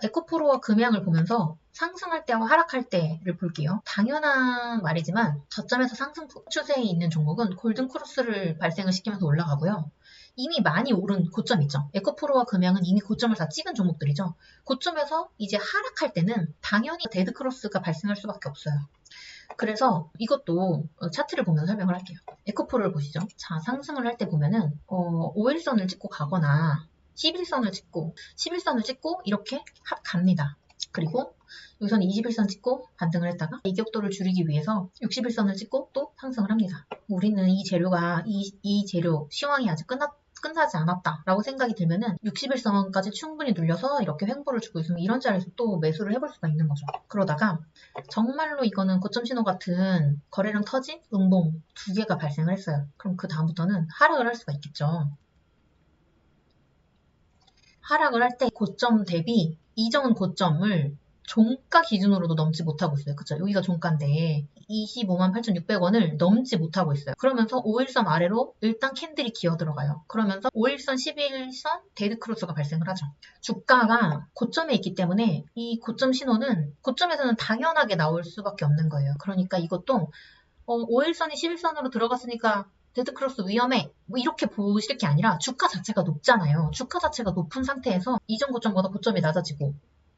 에코프로와 금양을 보면서 상승할 때와 하락할 때를 볼게요. 당연한 말이지만 저점에서 상승 추세에 있는 종목은 골든크로스를 발생을 시키면서 올라가고요. 이미 많이 오른 고점 있죠. 에코프로와 금양은 이미 고점을 다 찍은 종목들이죠. 고점에서 이제 하락할 때는 당연히 데드크로스가 발생할 수밖에 없어요. 그래서 이것도 차트를 보면서 설명을 할게요. 에코프로를 보시죠. 자, 상승을 할 때 보면은 5일선을 찍고 가거나 11선을 찍고 11선을 찍고 이렇게 갑니다. 그리고 여기서는 21선 찍고 반등을 했다가 이격도를 줄이기 위해서 61선을 찍고 또 상승을 합니다. 우리는 이 재료가 이 재료 시황이 아직 끝나지 않았다라고 생각이 들면은 61선까지 충분히 눌려서 이렇게 횡보를 주고 있으면 이런 자리에서 또 매수를 해볼 수가 있는 거죠. 그러다가 정말로 이거는 고점 신호 같은 거래량 터진 음봉 두 개가 발생을 했어요. 그럼 그 다음부터는 하락을 할 수가 있겠죠. 하락을 할 때 고점 대비 이전 고점을 종가 기준으로도 넘지 못하고 있어요. 그쵸? 여기가 종가인데 258,600원을 넘지 못하고 있어요. 그러면서 5일선 아래로 일단 캔들이 기어 들어가요. 그러면서 5일선, 11선 데드크로스가 발생을 하죠. 주가가 고점에 있기 때문에 이 고점 신호는 고점에서는 당연하게 나올 수밖에 없는 거예요. 그러니까 이것도 5일선이 11선으로 들어갔으니까 데드크로스 위험해 뭐 이렇게 보실 게 아니라 주가 자체가 높잖아요. 주가 자체가 높은 상태에서 이전 고점보다 고점이 낮아지고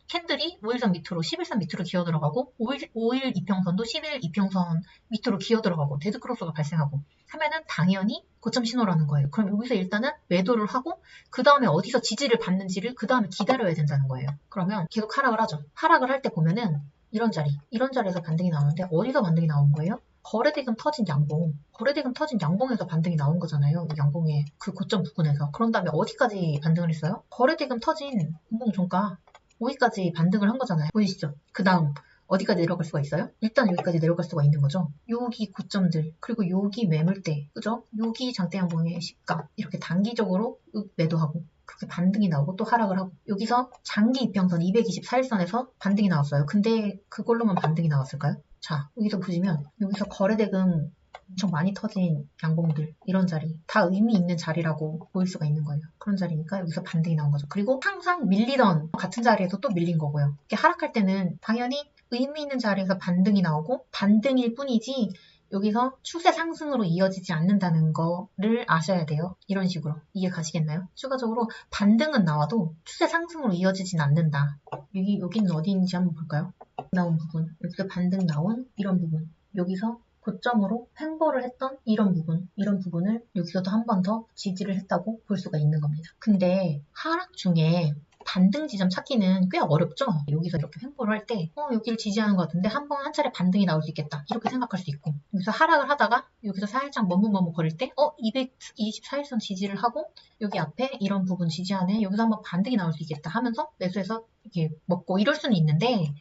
캔들이 5일선 밑으로 11선 밑으로 기어 들어가고 5일 이평선도 10일 이평선 밑으로 기어 들어가고 데드크로스가 발생하고 하면은 당연히 고점 신호라는 거예요. 그럼 여기서 일단은 매도를 하고 그 다음에 어디서 지지를 받는지를 그 다음에 기다려야 된다는 거예요. 그러면 계속 하락을 하죠. 하락을 할 때 보면은 이런 자리에서 반등이 나오는데 어디서 반등이 나온 거예요? 거래대금 터진 양봉. 거래대금 터진 양봉에서 반등이 나온 거잖아요. 양봉의 그 고점 부근에서. 그런 다음에 어디까지 반등을 했어요? 거래대금 터진 음봉 종가. 여기까지 반등을 한 거잖아요. 보이시죠? 그 다음 어디까지 내려갈 수가 있어요? 일단 여기까지 내려갈 수가 있는 거죠. 여기 고점들 그리고 여기 매물대 그죠? 여기 장대 양봉의 시가 이렇게 단기적으로 매도하고 그렇게 반등이 나오고 또 하락을 하고 여기서 장기 이평선 224일선에서 반등이 나왔어요. 근데 그걸로만 반등이 나왔을까요? 자, 여기서 보시면 여기서 거래대금 엄청 많이 터진 양봉들 이런 자리 다 의미 있는 자리라고 보일 수가 있는 거예요. 그런 자리니까 여기서 반등이 나온 거죠. 그리고 항상 밀리던 같은 자리에서 또 밀린 거고요. 이렇게 하락할 때는 당연히 의미 있는 자리에서 반등이 나오고 반등일 뿐이지 여기서 추세 상승으로 이어지지 않는다는 거를 아셔야 돼요. 이런 식으로 이해 가시겠나요? 추가적으로 반등은 나와도 추세 상승으로 이어지진 않는다. 여기는 어디인지 한번 볼까요? 나온 부분, 여기서 반등 나온 이런 부분, 여기서 고점으로 횡보를 했던 이런 부분을 여기서도 한 번 더 지지를 했다고 볼 수가 있는 겁니다. 근데 하락 중에 반등 지점 찾기는 꽤 어렵죠? 여기서 이렇게 횡보를 할 때, 여기를 지지하는 것 같은데 한 차례 반등이 나올 수 있겠다. 이렇게 생각할 수 있고, 여기서 하락을 하다가 여기서 살짝 머뭇거릴 때, 224일선 지지를 하고, 여기 앞에 이런 부분 지지하네. 여기서 한번 반등이 나올 수 있겠다 하면서 매수해서 이렇게 먹고 이럴 수는 있는데,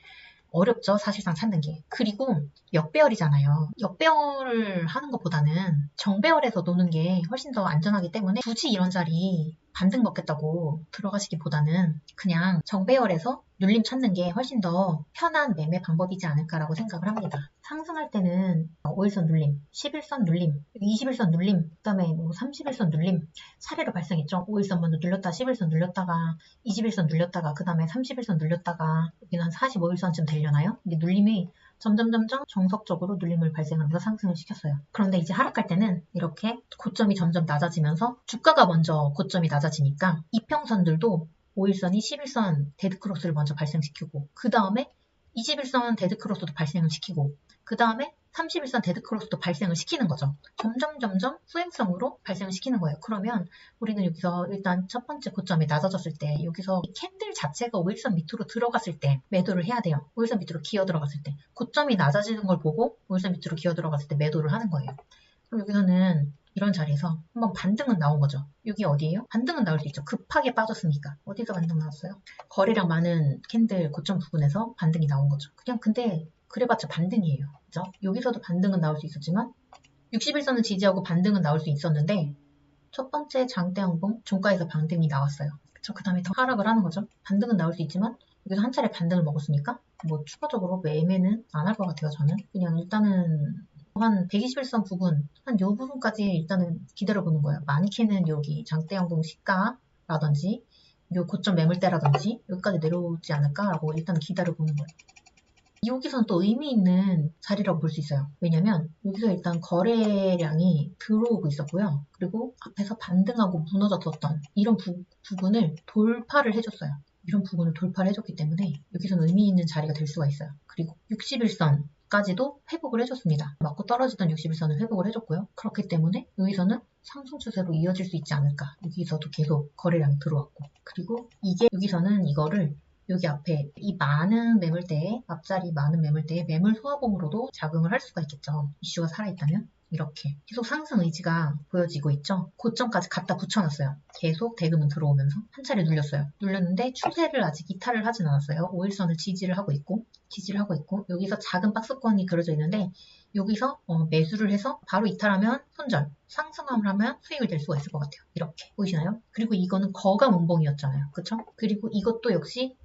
어렵죠. 사실상 찾는 게. 그리고 역배열이잖아요. 역배열을 하는 것보다는 정배열에서 노는 게 훨씬 더 안전하기 때문에 굳이 이런 자리 반등 먹겠다고 들어가시기보다는 그냥 정배열에서 눌림 찾는 게 훨씬 더 편한 매매 방법이지 않을까라고 생각을 합니다. 상승할 때는 5일선 눌림, 11선 눌림, 21선 눌림, 그 다음에 31선 눌림 차례로 발생했죠. 5일선 먼저 눌렸다, 11선 눌렸다가 21선 눌렸다가 그 다음에 31선 눌렸다가 여기는 한 45일선쯤 되려나요? 이게 눌림이 점점 정석적으로 눌림을 발생하면서 상승을 시켰어요. 그런데 이제 하락할 때는 이렇게 고점이 점점 낮아지면서 주가가 먼저 고점이 낮아지니까 이평선들도 5일선이 11선 데드크로스를 먼저 발생시키고 그 다음에 21선 데드크로스도 발생을 시키고 그 다음에 31선 데드크로스도 발생을 시키는 거죠. 점점 후행성으로 발생을 시키는 거예요. 그러면 우리는 여기서 일단 첫 번째 고점이 낮아졌을 때 여기서 캔들 자체가 5일선 밑으로 들어갔을 때 매도를 해야 돼요. 5일선 밑으로 기어 들어갔을 때 고점이 낮아지는 걸 보고 5일선 밑으로 기어 들어갔을 때 매도를 하는 거예요. 그럼 여기서는 이런 자리에서 한번 반등은 나온 거죠. 여기 어디예요? 반등은 나올 수 있죠. 급하게 빠졌으니까. 어디서 반등 나왔어요? 거래량 많은 캔들 고점 부분에서 반등이 나온 거죠. 그냥 근데 그래봤자 반등이에요. 그죠? 여기서도 반등은 나올 수 있었지만 60일선을 지지하고 반등은 나올 수 있었는데 첫 번째 장대 양봉 종가에서 반등이 나왔어요. 그쵸? 그 다음에 더 하락을 하는 거죠. 반등은 나올 수 있지만 여기서 한 차례 반등을 먹었으니까 뭐 추가적으로 매매는 안 할 것 같아요. 저는 그냥 일단은 한 121선 부분, 한 요 부분까지 일단은 기다려보는 거예요. 많이 캐는 여기 장대 양봉 시가라든지 요 고점 매물대라든지 여기까지 내려오지 않을까라고 일단 기다려보는 거예요. 여기서는 또 의미 있는 자리라고 볼 수 있어요. 왜냐면 여기서 일단 거래량이 들어오고 있었고요. 그리고 앞에서 반등하고 무너졌었던 이런 부분을 돌파를 해줬어요. 이런 부분을 돌파를 해줬기 때문에 여기서는 의미 있는 자리가 될 수가 있어요. 그리고 61선까지도 회복을 해줬습니다. 맞고 떨어지던 61선을 회복을 해줬고요. 그렇기 때문에 여기서는 상승 추세로 이어질 수 있지 않을까. 여기서도 계속 거래량이 들어왔고, 그리고 이게 여기서는 이거를 여기 앞에 이 많은 매물대에, 앞자리 많은 매물대에 매물 소화봉으로도 작용을 할 수가 있겠죠. 이슈가 살아있다면. 이렇게 계속 상승 의지가 보여지고 있죠. 고점까지 갖다 붙여놨어요. 계속 대금은 들어오면서 한 차례 눌렸어요. 눌렸는데 추세를 아직 이탈을 하진 않았어요. 5일선을 지지를 하고 있고 여기서 작은 박스권이 그려져 있는데 여기서 매수를 해서 바로 이탈하면 손절, 상승함을 하면 수익을 낼 수가 있을 것 같아요. 이렇게 보이시나요? 그리고 이거는 거가 문봉이었잖아요. 그쵸? 그리고 이것도 역시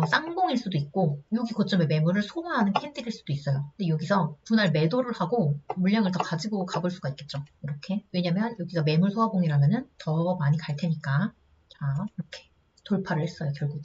쌍봉일 수도 있고 여기 고점에 매물을 소화하는 캔들일 수도 있어요. 근데 여기서 분할 매도를 하고 물량을 더 가지고 가볼 수가 있겠죠. 이렇게. 왜냐면 여기가 매물 소화봉이라면은 더 많이 갈 테니까. 자, 이렇게 돌파를 했어요, 결국.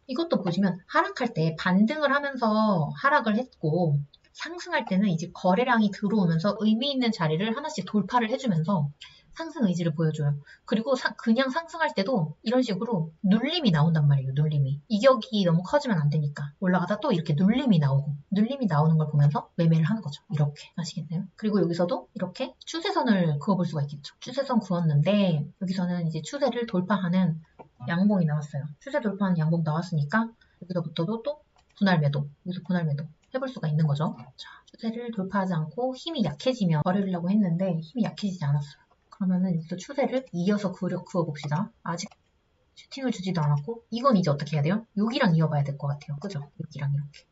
이것도 보시면 하락할 때 반등을 하면서 하락을 했고 상승할 때는 이제 거래량이 들어오면서 의미 있는 자리를 하나씩 돌파를 해주면서 상승 의지를 보여줘요. 그리고 그냥 상승할 때도 이런 식으로 눌림이 나온단 말이에요. 눌림이. 이격이 너무 커지면 안 되니까. 올라가다 또 이렇게 눌림이 나오고 눌림이 나오는 걸 보면서 매매를 하는 거죠. 이렇게 아시겠나요? 그리고 여기서도 이렇게 추세선을 그어볼 수가 있겠죠. 추세선 그었는데 여기서는 이제 추세를 돌파하는 양봉이 나왔어요. 추세 돌파하는 양봉 나왔으니까 여기서부터도 또 분할 매도, 여기서 분할 매도 해볼 수가 있는 거죠. 자, 추세를 돌파하지 않고 힘이 약해지면 거래하려고 했는데 힘이 약해지지 않았어요. 그러면은 여기서 추세를 이어서 그어봅시다. 아직 슈팅을 주지도 않았고 이건 이제 어떻게 해야 돼요? 여기랑 이어봐야 될 것 같아요. 그죠? 여기랑 이렇게.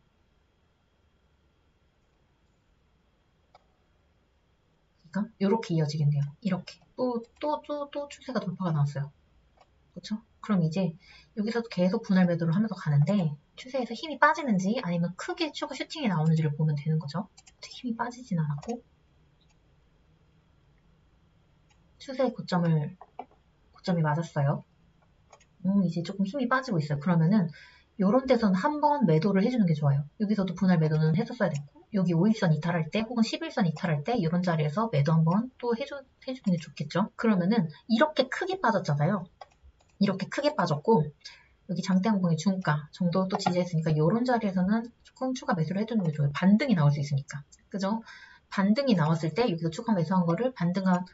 그러니까 이렇게 이어지겠네요. 이렇게. 또 추세가 돌파가 나왔어요. 그렇죠? 그럼 이제 여기서도 계속 분할 매도를 하면서 가는데 추세에서 힘이 빠지는지 아니면 크게 추가 슈팅이 나오는지를 보면 되는 거죠. 힘이 빠지진 않았고 추세 고점이 맞았어요. 이제 조금 힘이 빠지고 있어요. 그러면은 요런 데서는 한번 매도를 해주는 게 좋아요. 여기서도 분할 매도는 해줬어야 됐고 여기 5일선 이탈할 때 혹은 11선 이탈할 때 이런 자리에서 매도 한번 또 해주는 게 좋겠죠. 그러면은 이렇게 크게 빠졌잖아요. 이렇게 크게 빠졌고 여기 장대항봉의 중가 정도 또 지지했으니까 이런 자리에서는 조금 추가 매수를 해주는 게 좋아요. 반등이 나올 수 있으니까. 그죠? 반등이 나왔을 때 여기서 추가 매수한 거를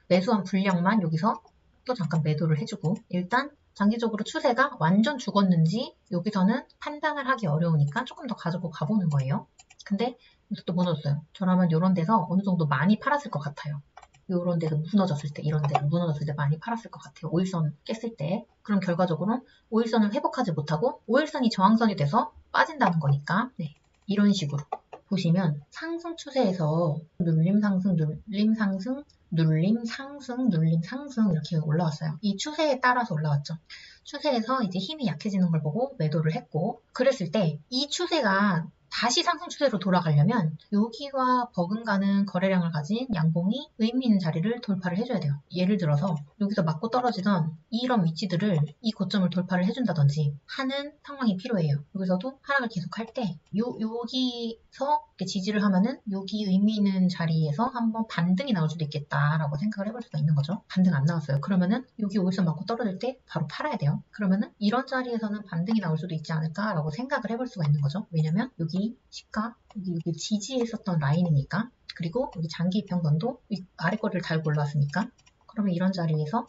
매수한 분량만 여기서 또 잠깐 매도를 해주고 일단 장기적으로 추세가 완전 죽었는지 여기서는 판단을 하기 어려우니까 조금 더 가지고 가보는 거예요. 근데 여기서 또 무너졌어요. 저라면 이런 데서 어느 정도 많이 팔았을 것 같아요. 이런 데서 무너졌을 때, 이런 데 무너졌을 때 많이 팔았을 것 같아요. 5일선 깼을 때. 그럼 결과적으로 5일선을 회복하지 못하고 5일선이 저항선이 돼서 빠진다는 거니까 네, 이런 식으로 보시면 상승 추세에서 눌림 상승, 눌림 상승, 눌림 상승, 눌림 상승 이렇게 올라왔어요. 이 추세에 따라서 올라왔죠. 추세에서 이제 힘이 약해지는 걸 보고 매도를 했고 그랬을 때 이 추세가 다시 상승 추세로 돌아가려면 여기와 버금가는 거래량을 가진 양봉이 의미 있는 자리를 돌파를 해줘야 돼요. 예를 들어서 여기서 맞고 떨어지던 이런 위치들을 이 고점을 돌파를 해준다든지 하는 상황이 필요해요. 여기서도 하락을 계속할 때 여기서 이렇게 지지를 하면은 여기 의미 있는 자리에서 한번 반등이 나올 수도 있겠다라고 생각을 해볼 수가 있는 거죠. 반등 안 나왔어요. 그러면은 여기 5일선 맞고 떨어질 때 바로 팔아야 돼요. 그러면은 이런 자리에서는 반등이 나올 수도 있지 않을까라고 생각을 해볼 수가 있는 거죠. 왜냐면 여기 시가 여기 지지했었던 라인이니까 그리고 여기 장기 이평선도 아래 거를 달고 올라왔으니까 그러면 이런 자리에서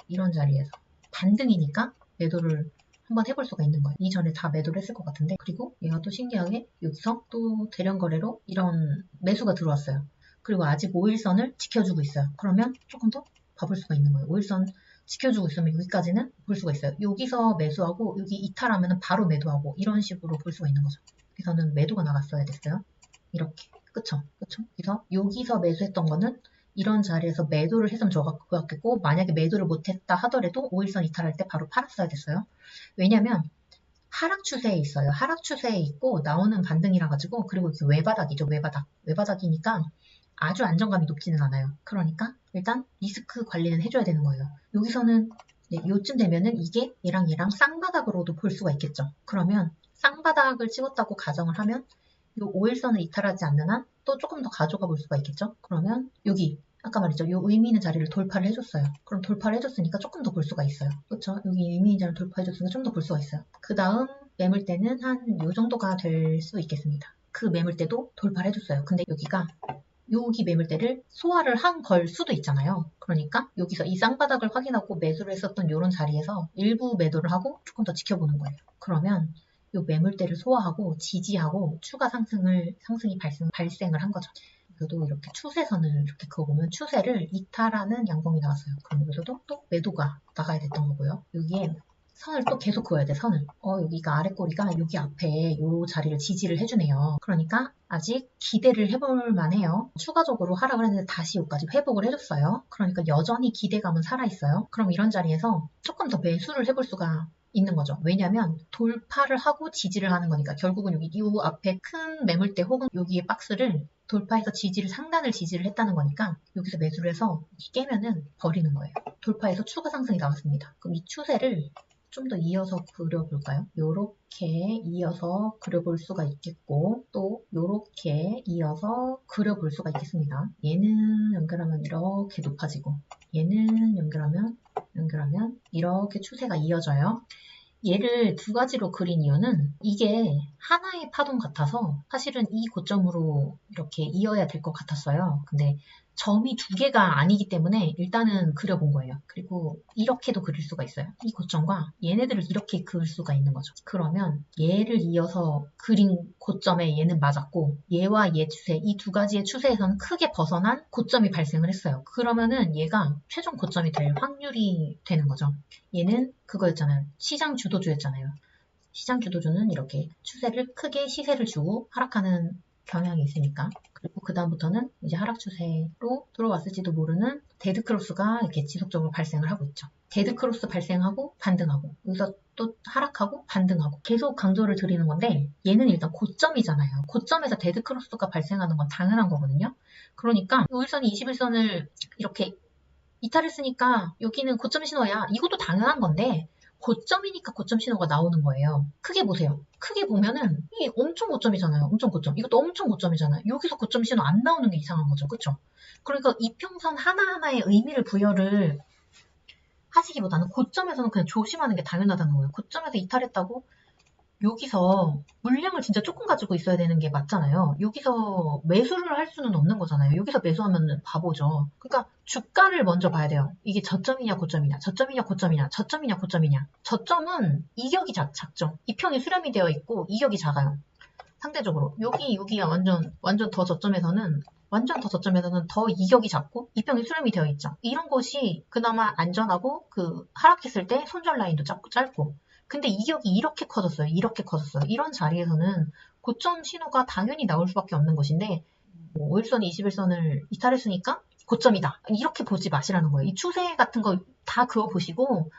반등이니까 매도를 한번 해볼 수가 있는 거예요. 이전에 다 매도를 했을 것 같은데 그리고 얘가 또 신기하게 여기서 또 대량 거래로 이런 매수가 들어왔어요. 그리고 아직 5일선을 지켜주고 있어요. 그러면 조금 더 봐볼 수가 있는 거예요. 5일선 지켜주고 있으면 여기까지는 볼 수가 있어요. 여기서 매수하고 여기 이탈하면 바로 매도하고 이런 식으로 볼 수가 있는 거죠. 여기서는 매도가 나갔어야 됐어요. 이렇게. 그쵸? 그래서 여기서 매수했던 거는 이런 자리에서 매도를 했으면 좋았겠고 만약에 매도를 못했다 하더라도 5일선 이탈할 때 바로 팔았어야 됐어요. 왜냐면 하락 추세에 있어요. 하락 추세에 있고 나오는 반등이라 가지고 그리고 이렇게 외바닥이죠. 외바닥이니까 아주 안정감이 높지는 않아요. 그러니까 일단 리스크 관리는 해줘야 되는 거예요. 여기서는 네, 요쯤 되면은 이게 얘랑 쌍바닥으로도 볼 수가 있겠죠. 그러면 쌍바닥을 찍었다고 가정을 하면 요 5일선을 이탈하지 않는 한 또 조금 더 가져가 볼 수가 있겠죠. 그러면 여기 아까 말했죠. 요 의미 있는 자리를 돌파를 해줬어요. 그럼 돌파를 해줬으니까 조금 더 볼 수가 있어요. 그렇죠? 여기 의미 있는 자리를 돌파해줬으니까 좀 더 볼 수가 있어요. 그 다음 매물대는 한 요 정도가 될 수 있겠습니다. 그 매물대도 돌파를 해줬어요. 근데 여기가 여기 매물대를 소화를 한 걸 수도 있잖아요. 그러니까 여기서 이 쌍바닥을 확인하고 매수를 했었던 이런 자리에서 일부 매도를 하고 조금 더 지켜보는 거예요. 그러면 이 매물대를 소화하고 지지하고 추가 상승이 발생을 한 거죠. 여기서도 이렇게 추세선을 이렇게 그어보면 추세를 이탈하는 양봉이 나왔어요. 그럼 여기서도 또 매도가 나가야 됐던 거고요. 여기에 선을 또 계속 그어야 돼, 선을. 여기가 아랫꼬리가 여기 앞에 요 자리를 지지를 해주네요. 그러니까 아직 기대를 해볼 만해요. 추가적으로 하락을 했는데 다시 여기까지 회복을 해줬어요. 그러니까 여전히 기대감은 살아있어요. 그럼 이런 자리에서 조금 더 매수를 해볼 수가 있는 거죠. 왜냐면 돌파를 하고 지지를 하는 거니까 결국은 여기 이 앞에 큰 매물대 혹은 여기에 박스를 돌파해서 상단을 지지를 했다는 거니까 여기서 매수를 해서 깨면은 버리는 거예요. 돌파해서 추가 상승이 나왔습니다. 그럼 이 추세를 좀 더 이어서 그려볼까요? 요렇게 이어서 그려볼 수가 있겠고 또 요렇게 이어서 그려볼 수가 있겠습니다. 얘는 연결하면 이렇게 높아지고 얘는 연결하면 이렇게 추세가 이어져요. 얘를 두 가지로 그린 이유는 이게 하나의 파동 같아서 사실은 이 고점으로 이렇게 이어야 될 것 같았어요. 근데 점이 두 개가 아니기 때문에 일단은 그려본 거예요. 그리고 이렇게도 그릴 수가 있어요. 이 고점과 얘네들을 이렇게 그을 수가 있는 거죠. 그러면 얘를 이어서 그린 고점에 얘는 맞았고 얘와 얘 추세, 이 두 가지의 추세에서는 크게 벗어난 고점이 발생을 했어요. 그러면은 얘가 최종 고점이 될 확률이 되는 거죠. 얘는 그거였잖아요. 시장 주도주였잖아요. 시장 주도주는 이렇게 추세를 크게 시세를 주고 하락하는 경향이 있으니까. 그리고 그 다음부터는 이제 하락 추세로 들어왔을지도 모르는 데드크로스가 이렇게 지속적으로 발생을 하고 있죠. 데드크로스 발생하고 반등하고 여기서 또 하락하고 반등하고 계속 강조를 드리는 건데 얘는 일단 고점이잖아요. 고점에서 데드크로스가 발생하는 건 당연한 거거든요. 그러니까 5일선이 21선을 이렇게 이탈했으니까 여기는 고점 신호야. 이것도 당연한 건데 고점이니까 고점 신호가 나오는 거예요. 크게 보세요. 크게 보면은 이게 엄청 고점이잖아요. 엄청 고점. 이것도 엄청 고점이잖아요. 여기서 고점 신호 안 나오는 게 이상한 거죠. 그쵸? 그러니까 이평선 하나하나의 의미를 부여를 하시기보다는 고점에서는 그냥 조심하는 게 당연하다는 거예요. 고점에서 이탈했다고 여기서 물량을 진짜 조금 가지고 있어야 되는 게 맞잖아요. 여기서 매수를 할 수는 없는 거잖아요. 여기서 매수하면 바보죠. 그러니까 주가를 먼저 봐야 돼요. 이게 저점이냐 고점이냐, 저점이냐 고점이냐, 저점이냐 고점이냐. 저점은 이격이 작죠. 이평이 수렴이 되어 있고 이격이 작아요. 상대적으로 여기가 완전 더 저점에서는 더 이격이 작고 이평이 수렴이 되어 있죠. 이런 것이 그나마 안전하고 그 하락했을 때 손절 라인도 짧고 근데 이격이 이렇게 커졌어요. 이런 자리에서는 고점 신호가 당연히 나올 수밖에 없는 것인데 5일선, 21선을 이탈했으니까 고점이다. 이렇게 보지 마시라는 거예요. 이 추세 같은 거 다 그어보시고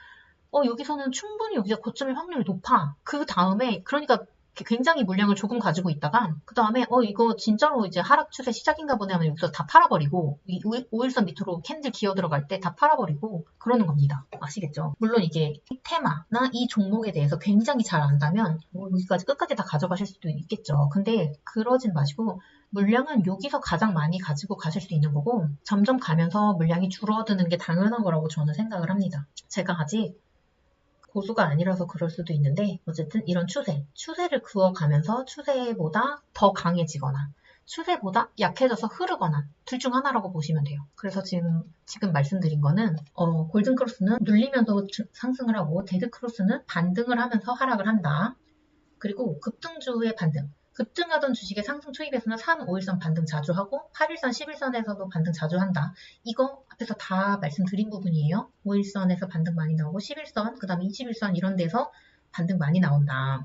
여기서는 충분히 여기가 고점일 확률이 높아. 그 다음에 그러니까 굉장히 물량을 조금 가지고 있다가 그 다음에 이거 진짜로 이제 하락 추세 시작인가 보네 하면 여기서 다 팔아버리고 이 5일선 밑으로 캔들 기어 들어갈 때 다 팔아버리고 그러는 겁니다. 아시겠죠? 물론 이게 이 테마나 이 종목에 대해서 굉장히 잘 안다면 여기까지 끝까지 다 가져가실 수도 있겠죠. 근데 그러진 마시고 물량은 여기서 가장 많이 가지고 가실 수 있는 거고 점점 가면서 물량이 줄어드는 게 당연한 거라고 저는 생각을 합니다. 제가 아직 고수가 아니라서 그럴 수도 있는데 어쨌든 이런 추세를 그어가면서 추세보다 더 강해지거나 추세보다 약해져서 흐르거나 둘 중 하나라고 보시면 돼요. 그래서 지금 말씀드린 거는 골든크로스는 눌리면서 상승을 하고 데드크로스는 반등을 하면서 하락을 한다. 그리고 급등주의 반등. 급등하던 주식의 상승 초입에서는 3, 5일선 반등 자주 하고 8일선, 11선에서도 반등 자주 한다. 이거 앞에서 다 말씀드린 부분이에요. 5일선에서 반등 많이 나오고 11선, 그 다음에 21선 이런 데서 반등 많이 나온다.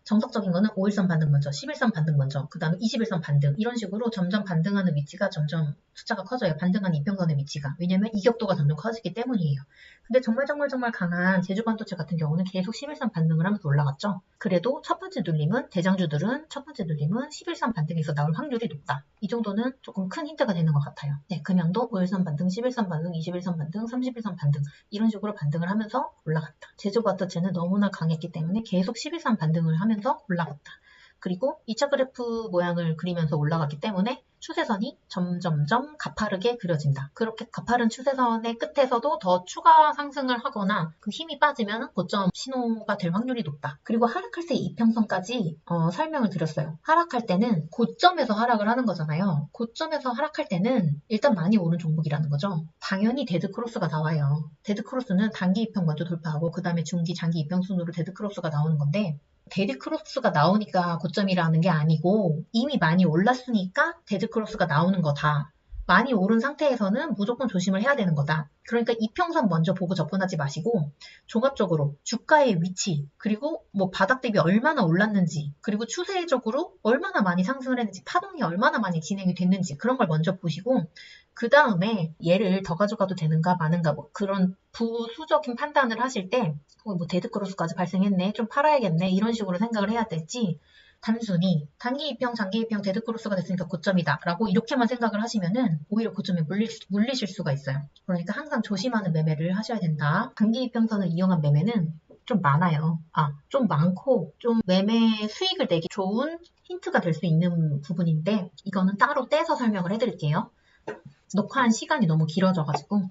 정석적인 거는 5일선 반등 먼저, 10일선 반등 먼저, 그 다음에 20일선 반등 이런 식으로 점점 반등하는 위치가 점점 숫자가 커져요. 반등하는 이평선의 위치가. 왜냐면 이격도가 점점 커지기 때문이에요. 근데 정말 강한 제주반도체 같은 경우는 계속 11선 반등을 하면서 올라갔죠. 그래도 첫 번째 눌림은 대장주들은 첫 번째 눌림은 11선 반등에서 나올 확률이 높다. 이 정도는 조금 큰 힌트가 되는 것 같아요. 네, 금양도 5일선 반등, 11선 반등, 21선 반등, 31선 반등 이런 식으로 반등을 하면서 올라갔다. 제주반도체는 너무나 강했기 때문에 계속 11선 반등을 하면서 올라갔다. 그리고 2차 그래프 모양을 그리면서 올라갔기 때문에 추세선이 점점점 가파르게 그려진다. 그렇게 가파른 추세선의 끝에서도 더 추가 상승을 하거나 그 힘이 빠지면 고점 신호가 될 확률이 높다. 그리고 하락할 때 이평선까지 설명을 드렸어요. 하락할 때는 고점에서 하락을 하는 거잖아요. 고점에서 하락할 때는 일단 많이 오른 종목이라는 거죠. 당연히 데드크로스가 나와요. 데드크로스는 단기 이평 먼저 돌파하고 그 다음에 중기, 장기 이평순으로 데드크로스가 나오는 건데 데드크로스가 나오니까 고점이라는 게 아니고 이미 많이 올랐으니까 데드크로스가 나오는 거다. 많이 오른 상태에서는 무조건 조심을 해야 되는 거다. 그러니까 이평선 먼저 보고 접근하지 마시고 종합적으로 주가의 위치 그리고 뭐 바닥 대비 얼마나 올랐는지 그리고 추세적으로 얼마나 많이 상승을 했는지 파동이 얼마나 많이 진행이 됐는지 그런 걸 먼저 보시고 그 다음에 얘를 더 가져가도 되는가 마는가 뭐 그런 부수적인 판단을 하실 때 뭐 데드크로스까지 발생했네 좀 팔아야겠네 이런 식으로 생각을 해야 될지 단순히 단기 이평, 장기 이평, 데드크로스가 됐으니까 고점이다 라고 이렇게만 생각을 하시면은 오히려 고점에 물리실 수가 있어요. 그러니까 항상 조심하는 매매를 하셔야 된다. 단기 이평선을 이용한 매매는 좀 많아요. 좀 많고 좀 매매 수익을 내기 좋은 힌트가 될 수 있는 부분인데 이거는 따로 떼서 설명을 해드릴게요. 녹화한 시간이 너무 길어져가지고